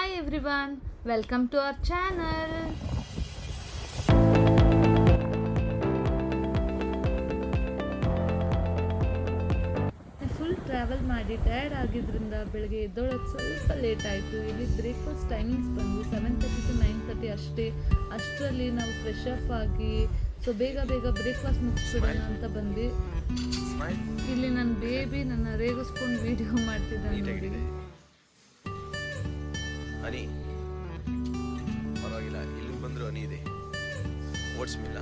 Hi everyone, welcome to our channel. Full travel ಮಾಡಿ tired ಆಗಿದ್ದರಿಂದ ಬೆಳಗ್ಗೆ ಎದ್ದೊಳಕ್ಕೆ ಸ್ವಲ್ಪ ಲೇಟ್ ಆಯಿತು. ಇಲ್ಲಿ ಬ್ರೇಕ್ಫಾಸ್ಟ್ ಟೈಮಿಂಗ್ಸ್ ಬಂದು 7:30 to 9:30 ಅಷ್ಟೇ. ಅಷ್ಟರಲ್ಲಿ ನಾವು ಫ್ರೆಶ್ ಅಪ್ ಆಗಿ ಬೇಗ ಬ್ರೇಕ್ಫಾಸ್ಟ್ ಮುಗಿಸ್ಬಿಡೋಣ ಅಂತ ಬಂದು ಇಲ್ಲಿ ನನ್ನ ಬೇಬಿ ನನ್ನ ರೇಗಿಸ್ಕೊಂಡು ವಿಡಿಯೋ ಮಾಡ್ತಿದ್ದಾನೆ ನೋಡಿ. ಹನಿ ಪರವಾಗಿಲ್ಲ, ಇಲ್ಲಿ ಬಂದ್ರು ಹನಿ ಇದೆ. ಓಟ್ಸ್ ಮಿಲ್ಲ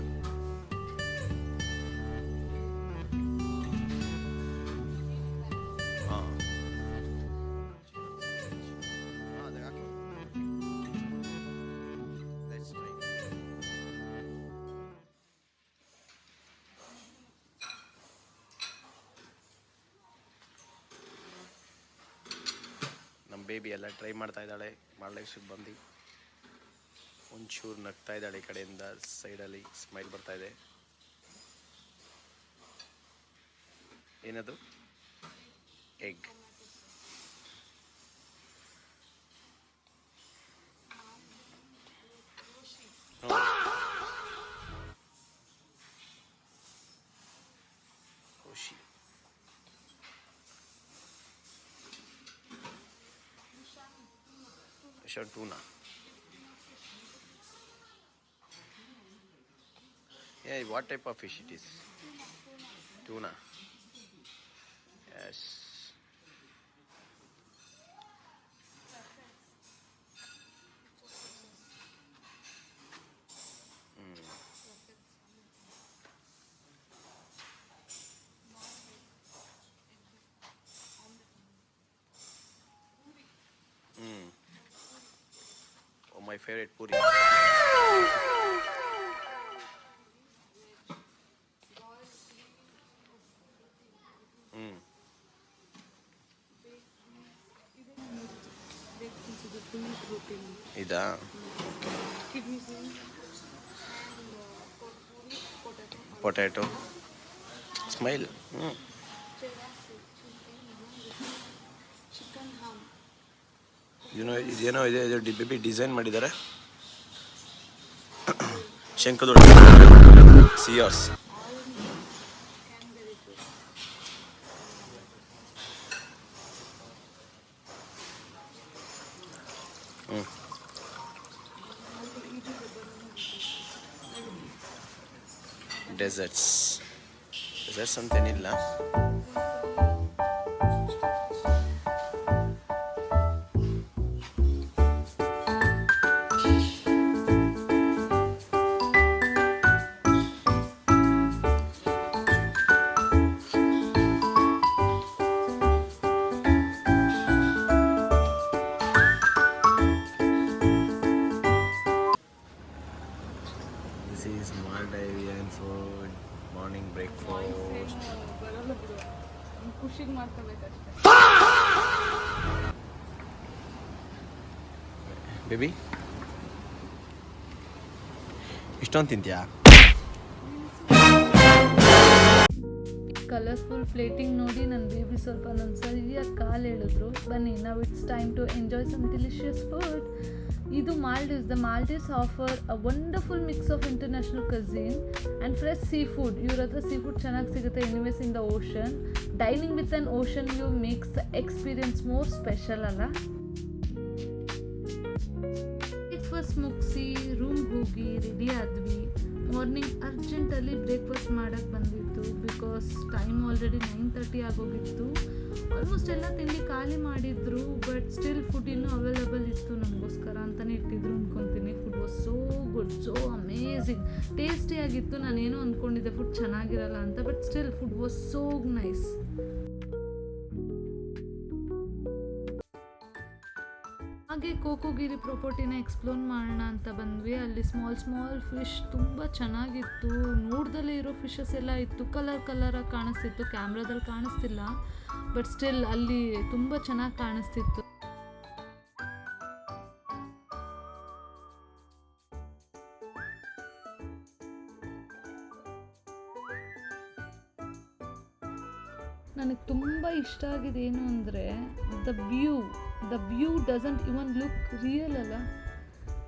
ನಮ್ಮ ಬೇಬಿ ಎಲ್ಲ ಟ್ರೈ ಮಾಡ್ತಾ ಇದ್ದಾಳೆ. ಮಾಡಲೇಶ್ವರ ಬಂದು ಒಂಚೂರು ನಗ್ತಾ ಇದ್ದಾಳೆ. ಈ ಕಡೆಯಿಂದ ಸೈಡಲ್ಲಿ ಸ್ಮೈಲ್ ಬರ್ತಾ ಇದೆ. ಏನದು? ಎಗ್. ಖುಷಿ. Tuna. Yeah, what type of fish it is? Tuna. Yes. My favorite puri. ಇದಾ? ಪೊಟ್ಯಾಟೊ. ಸ್ಮೈಲ್. ಇದೇನೋ ಇದೆ, ಬೇಬಿ ಡಿಸೈನ್ ಮಾಡಿದ್ದಾರೆ. ಶಂಕದೊಳ ಸಿಯಾರ್ಸ್. ಡೆಸರ್ಟ್ಸ್ ಅಂತೇನಿಲ್ಲ. This is Maldivian food, morning breakfast. ಖುಷಿಗೆ ಮಾಡ್ಕೋಬೇಕಷ್ಟೇ. ಬೇಬಿ ಇಷ್ಟೊಂದು ತಿಂತ್ಯಾ? ಕಲರ್ಫುಲ್ ಪ್ಲೇಟಿಂಗ್ ನೋಡಿ ನನ್ನ ಬೇಬಿ ಸ್ವಲ್ಪ ನನ್ನ ಸರಿಯಾಗಿ ಕಾಲು ಹೇಳಿದ್ರು. ಬನ್ನಿ, ನಾವು it's time to enjoy some delicious food. ಇದು Maldives. The Maldives offer a wonderful mix of international cuisine and fresh seafood. ಇವ್ರ ಹತ್ರ ಸೀ ಫುಡ್ ಚೆನ್ನಾಗಿ ಸಿಗುತ್ತೆ. Anyways in the ocean, dining with an ocean view makes the experience more special ಅಲ್ಲ. Breakfast ಮುಗಿಸಿ ರೂಮ್ಗೆ ಹೋಗಿ ready ಆದ್ವಿ. Morning ಅರ್ಜೆಂಟಲ್ಲಿ breakfast ಮಾಡೋಕ್ಕೆ ಬಂದಿತ್ತು ಬಿಕಾಸ್ ಟೈಮ್ ಆಲ್ರೆಡಿ 9:30 ಆಗೋಗಿತ್ತು. ಆಲ್ಮೋಸ್ಟ್ ಎಲ್ಲ ತಿಂಡಿ ಖಾಲಿ ಮಾಡಿದ್ರು, ಬಟ್ ಸ್ಟಿಲ್ ಫುಡ್ ಇನ್ನೂ ಅವೈಲಬಲ್ ಇತ್ತು ನಮಗೋಸ್ಕರ ಅಂತಲೇ ಇಟ್ಟಿದ್ರು ಅಂದ್ಕೊತೀನಿ. Food was so good, so amazing, ಟೇಸ್ಟಿಯಾಗಿತ್ತು. ನಾನೇನೋ ಅಂದ್ಕೊಂಡಿದ್ದೆ ಫುಡ್ ಚೆನ್ನಾಗಿರಲ್ಲ ಅಂತ, but still food was so nice. ಹಾಗೆ ಕೋಕೋಗಿರಿ ಪ್ರಾಪರ್ಟಿನ ಎಕ್ಸ್ಪ್ಲೋರ್ ಮಾಡೋಣ ಅಂತ ಬಂದ್ವಿ. ಅಲ್ಲಿ ಸ್ಮಾಲ್ ಫಿಶ್ ತುಂಬ ಚೆನ್ನಾಗಿತ್ತು. ನೋಡ್ದಲ್ಲೇ ಇರೋ ಫಿಶಸ್ ಎಲ್ಲ ಇತ್ತು, ಕಲರಾಗಿ ಕಾಣಿಸ್ತಿತ್ತು. ಕ್ಯಾಮ್ರಾದಲ್ಲಿ ಕಾಣಿಸ್ತಿಲ್ಲ, ಬಟ್ ಸ್ಟಿಲ್ ಅಲ್ಲಿ ತುಂಬ ಚೆನ್ನಾಗಿ ಕಾಣಿಸ್ತಿತ್ತು. ನನಗೆ ತುಂಬ ಇಷ್ಟ ಆಗಿದೆ ಏನು ಅಂದರೆ the view. The view doesn't even look real ಅಲ್ಲ,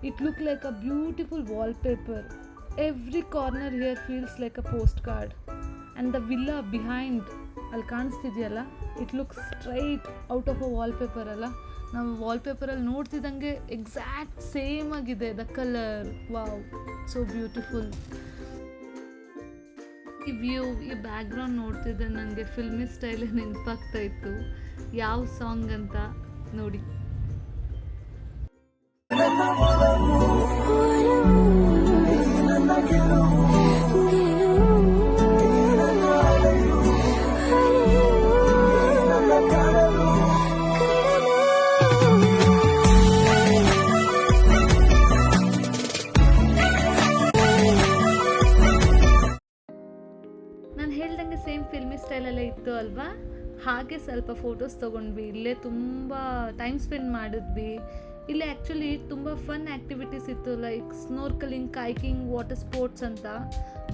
it look like a beautiful wallpaper. Every corner here feels like a postcard. And the villa behind ಅಲ್ಲಿ ಕಾಣಿಸ್ತಿದೆಯಲ್ಲ, it looks straight out of a wallpaper ಅಲ್ಲ. ನಾವು ವಾಲ್ಪೇಪರಲ್ಲಿ ನೋಡ್ತಿದ್ದಂಗೆ exact same ಆಗಿದೆ the colour. Wow, so beautiful. ಈ view, ಈ background ನೋಡ್ತಿದ್ದೆ ನನಗೆ ಫಿಲ್ಮಿ ಸ್ಟೈಲೇ ನೆನಪಾಗ್ತಾ ಇತ್ತು. ಯಾವ ಸಾಂಗ್ ಅಂತ ನೋಡಿ. ನಾನು ಹೇಳ್ದಂಗೆ ಸೇಮ್ ಫಿಲ್ಮಿ ಸ್ಟೈಲಲ್ಲೇ ಇತ್ತು ಅಲ್ವಾ. ಹಾಗೆ ಸ್ವಲ್ಪ ಫೋಟೋಸ್ ತೊಗೊಂಡ್ವಿ. ಇಲ್ಲೇ ತುಂಬ ಟೈಮ್ ಸ್ಪೆಂಡ್ ಮಾಡಿದ್ವಿ. ಇಲ್ಲೇ ಆ್ಯಕ್ಚುಲಿ ತುಂಬ ಫನ್ ಆ್ಯಕ್ಟಿವಿಟೀಸ್ ಇತ್ತು, like snorkelling, kayaking, water sports ಅಂತ.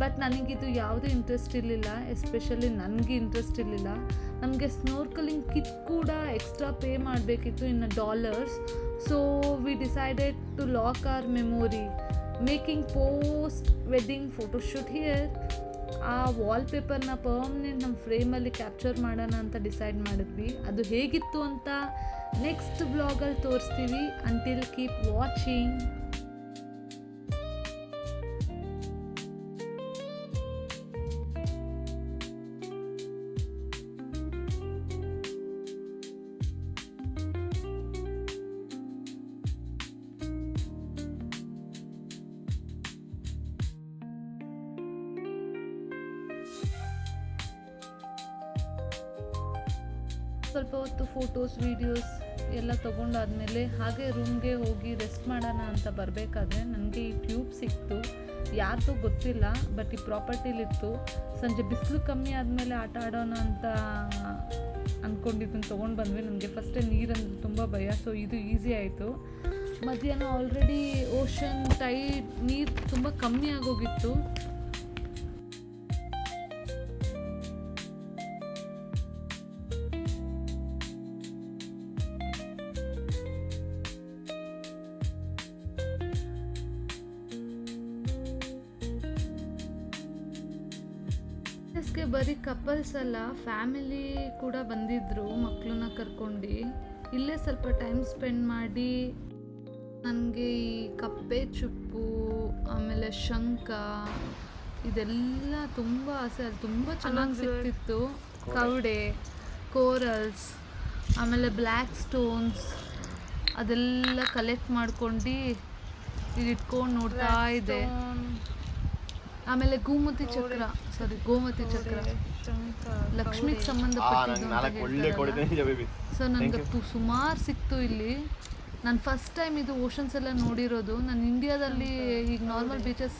ಬಟ್ ನನಗಿದು ಯಾವುದೇ ಇಂಟ್ರೆಸ್ಟ್ ಇರಲಿಲ್ಲ, ಎಸ್ಪೆಷಲಿ ನನಗೆ ಇಂಟ್ರೆಸ್ಟ್ ಇರಲಿಲ್ಲ. ನನಗೆ ಸ್ನೋರ್ಕಲಿಂಗ್ ಕಿಟ್ ಕೂಡ ಎಕ್ಸ್ಟ್ರಾ ಪೇ ಮಾಡಬೇಕಿತ್ತು in $. So we decided to lock our memory making post wedding photoshoot here. ಆ ವಾಲ್ಪೇಪರ್ನ ಪರ್ಮನೆಂಟ್ ನಮ್ಮ ಫ್ರೇಮಲ್ಲಿ ಕ್ಯಾಪ್ಚರ್ ಮಾಡೋಣ ಅಂತ ಡಿಸೈಡ್ ಮಾಡಿದ್ವಿ. ಅದು ಹೇಗಿತ್ತು ಅಂತ ನೆಕ್ಸ್ಟ್ ಬ್ಲಾಗಲ್ಲಿ ತೋರಿಸ್ತೀವಿ. Until keep watching. ಸ್ವಲ್ಪ ಹೊತ್ತು ಫೋಟೋಸ್, ವೀಡಿಯೋಸ್ ಎಲ್ಲ ತೊಗೊಂಡಾದ್ಮೇಲೆ ಹಾಗೆ ರೂಮ್ಗೆ ಹೋಗಿ ರೆಸ್ಟ್ ಮಾಡೋಣ ಅಂತ ಬರಬೇಕಾದ್ರೆ ನನಗೆ ಈ ಟ್ಯೂಬ್ ಸಿಕ್ತು. ಯಾರ್ದು ಗೊತ್ತಿಲ್ಲ, ಬಟ್ ಈ ಪ್ರಾಪರ್ಟಿಲಿತ್ತು. ಸಂಜೆ ಬಿಸಿಲು ಕಮ್ಮಿ ಆದಮೇಲೆ ಆಟ ಆಡೋಣ ಅಂತ ಅಂದ್ಕೊಂಡಿದ್ದನ್ನು ತೊಗೊಂಡು ಬಂದ್ವಿ. ನನಗೆ ಫಸ್ಟೇ ನೀರಂದ್ರೆ ತುಂಬ ಭಯ, ಸೊ ಇದು ಈಸಿ ಆಯಿತು. ಮಧ್ಯಾಹ್ನ ಆಲ್ರೆಡಿ ಓಷನ್ ಟೈಡ್, ನೀರು ತುಂಬ ಕಮ್ಮಿ ಆಗೋಗಿತ್ತು. ಗೆ ಬರೀ ಕಪಲ್ಸ್ ಅಲ್ಲ, ಫ್ಯಾಮಿಲಿ ಕೂಡ ಬಂದಿದ್ದರು ಮಕ್ಕಳನ್ನ ಕರ್ಕೊಂಡು. ಇಲ್ಲೇ ಸ್ವಲ್ಪ ಟೈಮ್ ಸ್ಪೆಂಡ್ ಮಾಡಿ ನನಗೆ ಈ ಕಪ್ಪೆ ಚುಪ್ಪು, ಆಮೇಲೆ ಶಂಖ, ಇದೆಲ್ಲ ತುಂಬ ಆಸೆ. ಅದು ತುಂಬ ಚೆನ್ನಾಗಿ ಸಿಗ್ತಿತ್ತು. ಕವಡೆ, ಕೋರಲ್ಸ್, ಆಮೇಲೆ ಬ್ಲ್ಯಾಕ್ ಸ್ಟೋನ್ಸ್, ಅದೆಲ್ಲ ಕಲೆಕ್ಟ್ ಮಾಡ್ಕೊಂಡು ಇಲ್ಲಿ ಇಟ್ಕೊಂಡು ನೋಡ್ತಾ ಇದೆ. ಆಮೇಲೆ ಗೋಮತಿ ಚಕ್ರ, ಲಕ್ಷ್ಮಿಗೆ ಸಂಬಂಧಪಟ್ಟಿದ್ದು. ಸೊ ನನಗೆ ಸುಮಾರು ಸಿಕ್ತು ಇಲ್ಲಿ. ನಾನು ಫಸ್ಟ್ ಟೈಮ್ ಇದು ಓಷನ್ಸ್ ಎಲ್ಲ ನೋಡಿರೋದು. ನಾನು ಇಂಡಿಯಾದಲ್ಲಿ ಈಗ ನಾರ್ಮಲ್ ಬೀಚಸ್,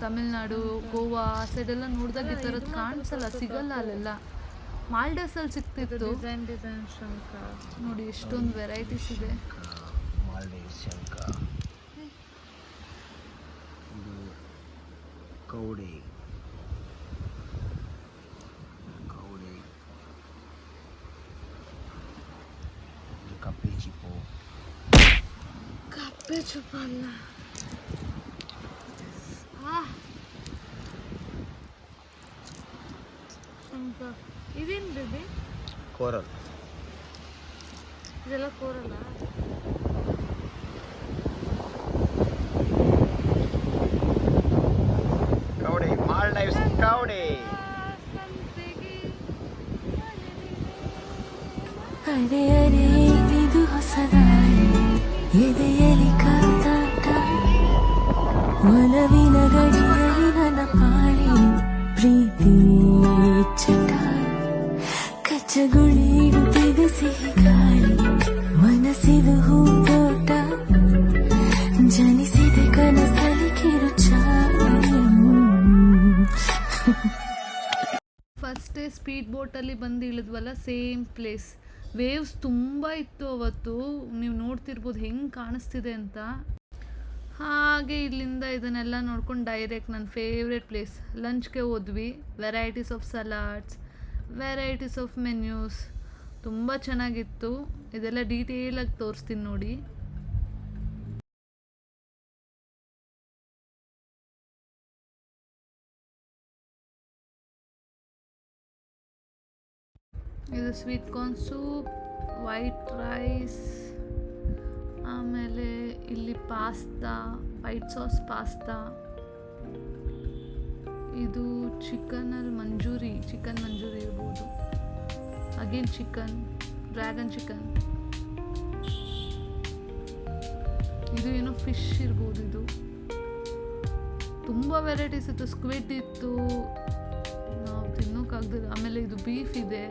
ತಮಿಳ್ನಾಡು, ಗೋವಾ ಆ ಸೈಡೆಲ್ಲ ನೋಡಿದಾಗ ಈ ಥರದ್ದು ಕಾಣಿಸಲ್ಲ, ಸಿಗಲ್ಲ ಅಲ್ಲೆಲ್ಲ. ಮಾಲ್ಡೀವ್ಸಲ್ಲಿ ಸಿಗ್ತಿತ್ತು. ಡಿಸೈನ್ ಶಂಖ ನೋಡಿ, ಎಷ್ಟೊಂದು ವೆರೈಟೀಸ್ ಇದೆ. ಕೌಡೆ, ಕಪ್ಪೆ ಚಿಪ್ಪು, ಕಪ್ಪೆ ಚುಪ್ಪಲ್ಲ, ಇದೇನು ಬೇಬಿ? ಕೋರಲ್. ಇದೆಲ್ಲ ಕೋರಲ್ಲ. ಕೌಡೆ, ಮಾಲ್ಡೀವ್ಸ್ ಕೌಡೆ. ಅರೆ ಅರೆ ಇದು ಹೊಸದಾರಿ, ಎದೆಯಲಿ ಕಾದಾಟ, ಒಲವಿನ ಗಡಿಯಲ್ಲಿ ನನ್ನ ಪಾಳಿ, ಪ್ರೀತಿ ಚಟ, ಕಚ್ಚಗುಳಿ ಇಡುತ್ತಿದೆ ಸಿಹಿ ಗಾಳಿ, ಮನಸ್ಸಿದು ಹೂದೋಟ, ಜನಿಸಿದೆ ಕನಸಲಿ ಕಿರುಚಾಳಿ. ಫಸ್ಟ್ ಡೇ ಸ್ಪೀಡ್ ಬೋಟಲ್ಲಿ ಬಂದು ಇಳಿದ್ವಲ್ಲ, ಸೇಮ್ ಪ್ಲೇಸ್. ವೇವ್ಸ್ ತುಂಬ ಇತ್ತು ಅವತ್ತು. ನೀವು ನೋಡ್ತಿರ್ಬೋದು ಹೆಂಗೆ ಕಾಣಿಸ್ತಿದೆ ಅಂತ. ಹಾಗೆ ಇಲ್ಲಿಂದ ಇದನ್ನೆಲ್ಲ ನೋಡ್ಕೊಂಡು ಡೈರೆಕ್ಟ್ ನನ್ನ ಫೇವ್ರೆಟ್ ಪ್ಲೇಸ್ ಲಂಚ್ಗೆ ಹೋದ್ವಿ. Varieties of salads, varieties of menus, ತುಂಬ ಚೆನ್ನಾಗಿತ್ತು. ಇದೆಲ್ಲ ಡೀಟೇಲಾಗಿ ತೋರಿಸ್ತೀನಿ ನೋಡಿ. ಇದು sweet corn soup, white rice, ಆಮೇಲೆ ಇಲ್ಲಿ ಪಾಸ್ತಾ, ವೈಟ್ ಸಾಸ್ ಪಾಸ್ತಾ. ಇದು ಚಿಕನ್ ಮಂಜೂರಿ ಇರ್ಬೋದು. Again chicken, dragon chicken. ಇದು ಏನೋ ಫಿಶ್ ಇರ್ಬೋದು. ಇದು ತುಂಬ ವೆರೈಟೀಸ್ ಇತ್ತು. ಸ್ಕ್ವಿಡ್ ಇತ್ತು, ನಾವು ತಿನ್ನೋಕ್ಕಾಗ್ದಿಲ್ಲ. ಆಮೇಲೆ ಇದು ಬೀಫ್ ಇದೆ,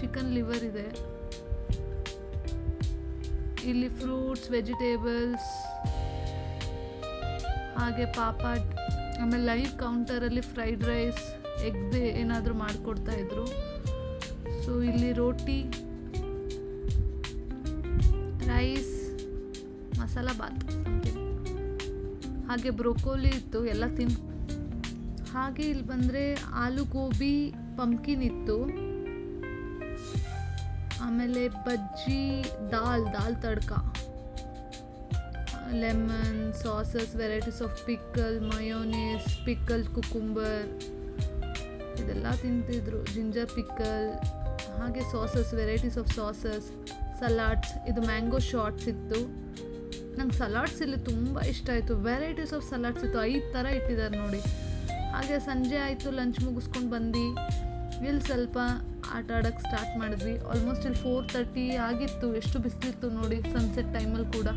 ಚಿಕನ್ ಲಿವರ್ ಇದೆ. ಇಲ್ಲಿ ಫ್ರೂಟ್ಸ್, ವೆಜಿಟೇಬಲ್ಸ್, ಹಾಗೆ ಪಾಪಾಡ್. ಆಮೇಲೆ ಲೈವ್ ಕೌಂಟರಲ್ಲಿ ಫ್ರೈಡ್ ರೈಸ್, ಎಗ್ದೇ ಏನಾದರೂ ಮಾಡಿಕೊಡ್ತಾ ಇದ್ರು. ಸೊ ಇಲ್ಲಿ ರೋಟಿ, ರೈಸ್, ಮಸಾಲ ಬಾತ್ ಸಮಥಿಂಗ್, ಹಾಗೆ ಬ್ರೋಕೋಲಿ ಇತ್ತು. ಎಲ್ಲ ಹಾಗೆ ಇಲ್ಲಿ ಬಂದರೆ ಆಲೂ ಗೋಬಿ ಪಂಪ್ಕಿನ್ ಇತ್ತು. ಆಮೇಲೆ bajji, dal tadka, lemon sauces, varieties of pickle, mayonnaise, pickle cucumber, ಇದೆಲ್ಲ ತಿಂತಿದ್ರು. ಜಿಂಜರ್ ಪಿಕ್ಕಲ್, ಹಾಗೆ sauces, varieties of sauces, salads. ಇದು ಮ್ಯಾಂಗೋ ಶಾರ್ಟ್ಸ್ ಇತ್ತು. ನಂಗೆ ಸಲಾಡ್ಸ್ ಇಲ್ಲಿ ತುಂಬ ಇಷ್ಟ ಆಯಿತು. ವೆರೈಟೀಸ್ ಆಫ್ ಸಲಾಡ್ಸ್ ಇತ್ತು, 5 ಥರ ಇಟ್ಟಿದ್ದಾರೆ ನೋಡಿ. ಹಾಗೆ ಸಂಜೆ ಆಯಿತು, ಲಂಚ್ ಮುಗಿಸ್ಕೊಂಡು ಬಂದು ಇಲ್ಲಿ ಸ್ವಲ್ಪ ಆಟ ಆಡೋಕ್ಕೆ ಸ್ಟಾರ್ಟ್ ಮಾಡಿದ್ವಿ. ಆಲ್ಮೋಸ್ಟ್ ಇಲ್ಲಿ 4:30 ಆಗಿತ್ತು. ಎಷ್ಟು ಬಿಸಿಲಿತ್ತು ನೋಡಿ, ಸನ್ಸೆಟ್ ಟೈಮಲ್ಲಿ ಕೂಡ.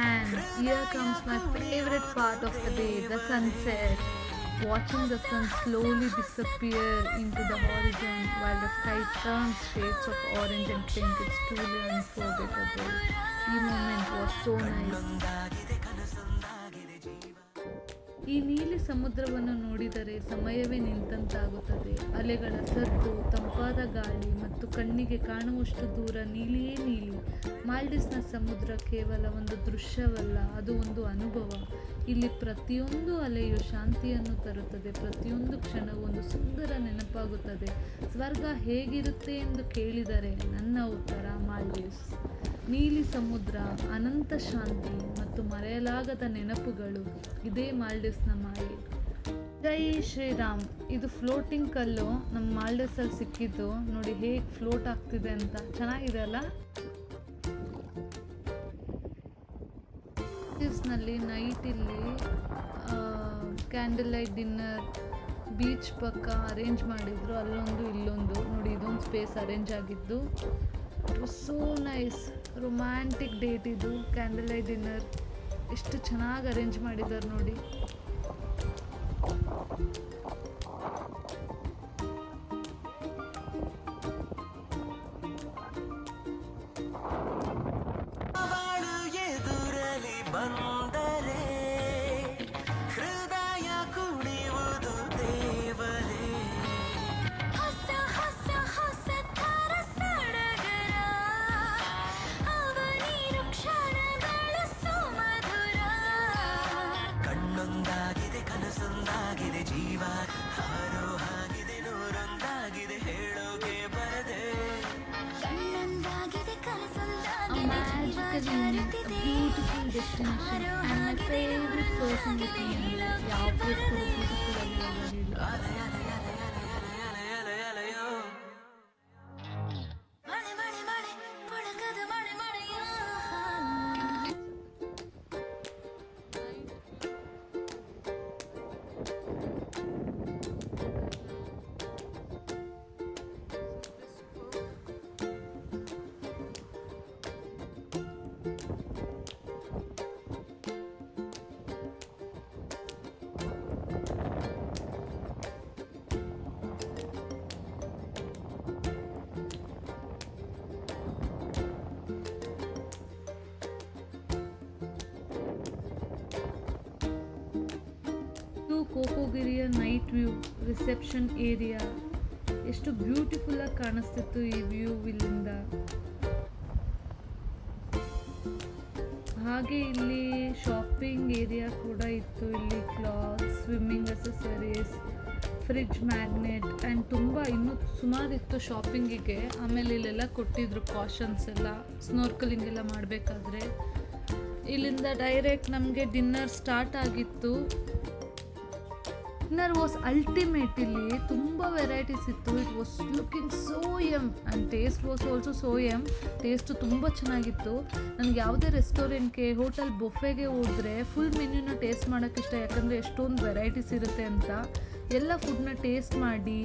And here comes my favorite part of the day, the sunset. Watching the sun slowly disappear into the horizon while the sky turns shades of orange and pink, it's truly unforgettable. The moment was so nice. ಈ ನೀಲಿ ಸಮುದ್ರವನ್ನು ನೋಡಿದರೆ ಸಮಯವೇ ನಿಂತಂತಾಗುತ್ತದೆ. ಅಲೆಗಳ ಸದ್ದು, ತಂಪಾದ ಗಾಳಿ ಮತ್ತು ಕಣ್ಣಿಗೆ ಕಾಣುವಷ್ಟು ದೂರ ನೀಲಿಯೇ ನೀಲಿ. ಮಾಲ್ಡೀವ್ಸ್ನ ಸಮುದ್ರ ಕೇವಲ ಒಂದು ದೃಶ್ಯವಲ್ಲ, ಅದು ಒಂದು ಅನುಭವ. ಇಲ್ಲಿ ಪ್ರತಿಯೊಂದು ಅಲೆಯು ಶಾಂತಿಯನ್ನು ತರುತ್ತದೆ, ಪ್ರತಿಯೊಂದು ಕ್ಷಣವೂ ಒಂದು ಸುಂದರ ನೆನಪಾಗುತ್ತದೆ. ಸ್ವರ್ಗ ಹೇಗಿರುತ್ತೆ ಎಂದು ಕೇಳಿದರೆ ನನ್ನ ಉತ್ತರ ಮಾಲ್ಡೀವ್ಸ್. ನೀಲಿ ಸಮುದ್ರ, ಅನಂತ ಶಾಂತಿ ಮತ್ತು ಮರೆಯಲಾಗದ ನೆನಪುಗಳು, ಇದೇ ಮಾಲ್ಡೀವ್ಸ್ನ ಮಾಯೆ. ಜೈ ಶ್ರೀರಾಮ್. ಇದು ಫ್ಲೋಟಿಂಗ್ ಕಲ್ಲು ನಮ್ಮ ಮಾಲ್ಡೀವ್ಸಲ್ಲಿ ಸಿಕ್ಕಿದ್ದು. ನೋಡಿ ಹೇಗೆ ಫ್ಲೋಟ್ ಆಗ್ತಿದೆ ಅಂತ, ಚೆನ್ನಾಗಿದೆ ಅಲ್ಲ. ಮಾಲ್ಡೀವ್ಸ್ನಲ್ಲಿ ನೈಟ್ ಇಲ್ಲಿ ಕ್ಯಾಂಡಲ್ ಲೈಟ್ ಡಿನ್ನರ್ ಬೀಚ್ ಪಕ್ಕ ಅರೇಂಜ್ ಮಾಡಿದ್ರು. ಅಲ್ಲೊಂದು ಇಲ್ಲೊಂದು ನೋಡಿ, ಇದೊಂದು ಸ್ಪೇಸ್ ಅರೇಂಜ್ ಆಗಿದ್ದು. It was so nice. Romantic date ಇದು. ಕ್ಯಾಂಡಲ್ ಲೈಟ್ ಡಿನ್ನರ್ ಎಷ್ಟು ಚೆನ್ನಾಗಿ ಅರೇಂಜ್ ಮಾಡಿದ್ದಾರೆ ನೋಡಿ. ಕನಸೊಂದಾಗಿದೆ ಜೀವ beautiful destination and my favourite person with me ಅಂದರೆ ಯಾವ ಪ್ಲೇಸ್ ಕೂಡ ಬ್ಯೂಟಿಫುಲ್ ಆಗಿರೋದಿಲ್ಲ. ಕೋಕೋಗಿರಿಯ ನೈಟ್ ವ್ಯೂ ರಿಸೆಪ್ಷನ್ ಏರಿಯಾ ಎಷ್ಟು ಬ್ಯೂಟಿಫುಲ್ಲಾಗಿ ಕಾಣಿಸ್ತಿತ್ತು ಈ ವ್ಯೂ ಇಲ್ಲಿಂದ. ಹಾಗೆ ಇಲ್ಲಿ ಶಾಪಿಂಗ್ ಏರಿಯಾ ಕೂಡ ಇತ್ತು. ಇಲ್ಲಿ cloth, swimming accessories, fridge magnet and ತುಂಬ ಇನ್ನೂ ಸುಮಾರಿತ್ತು ಶಾಪಿಂಗಿಗೆ. ಆಮೇಲೆ ಇಲ್ಲೆಲ್ಲ ಕೊಟ್ಟಿದ್ರು ಕಾಷನ್ಸ್ ಎಲ್ಲ, ಸ್ನೋರ್ಕಲಿಂಗ್ ಎಲ್ಲ ಮಾಡಬೇಕಾದ್ರೆ. ಇಲ್ಲಿಂದ ಡೈರೆಕ್ಟ್ ನಮಗೆ ಡಿನ್ನರ್ ಸ್ಟಾರ್ಟ್ ಆಗಿತ್ತು. Dinner was ultimate. ಇಲ್ಲಿ ತುಂಬ ವೆರೈಟೀಸ್ ಇತ್ತು. It was looking so yum and taste was also so yum. Taste ತುಂಬ ಚೆನ್ನಾಗಿತ್ತು. ನನಗೆ ಯಾವುದೇ ರೆಸ್ಟೋರೆಂಟ್ಗೆ, ಹೋಟೆಲ್ ಬೊಫೆಗೆ ಹೋದರೆ ಫುಲ್ ಮೆನ್ಯೂನ ಟೇಸ್ಟ್ ಮಾಡೋಕ್ಕೆ ಇಷ್ಟ, ಯಾಕಂದರೆ ಎಷ್ಟೊಂದು ವೆರೈಟೀಸ್ ಇರುತ್ತೆ ಅಂತ. ಎಲ್ಲ ಫುಡ್ನ ಟೇಸ್ಟ್ ಮಾಡಿ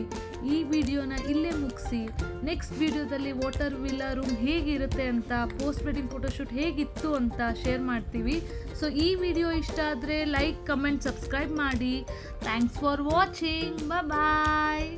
ಈ ವಿಡಿಯೋನ ಇಲ್ಲೇ ಮುಗಿಸಿ ನೆಕ್ಸ್ಟ್ ವಿಡಿಯೋದಲ್ಲಿ ವಾಟರ್ ವಿಲ್ಲಾ ರೂಮ್ ಹೇಗಿರುತ್ತೆ ಅಂತ, ಪೋಸ್ಟ್ ವೆಡ್ಡಿಂಗ್ ಫೋಟೋಶೂಟ್ ಹೇಗಿತ್ತು ಅಂತ ಶೇರ್ ಮಾಡ್ತೀವಿ. ಸೊ ಈ ವಿಡಿಯೋ ಇಷ್ಟ ಆದರೆ ಲೈಕ್, ಕಮೆಂಟ್, ಸಬ್ಸ್ಕ್ರೈಬ್ ಮಾಡಿ. Thanks for watching. ಬಾಯ್.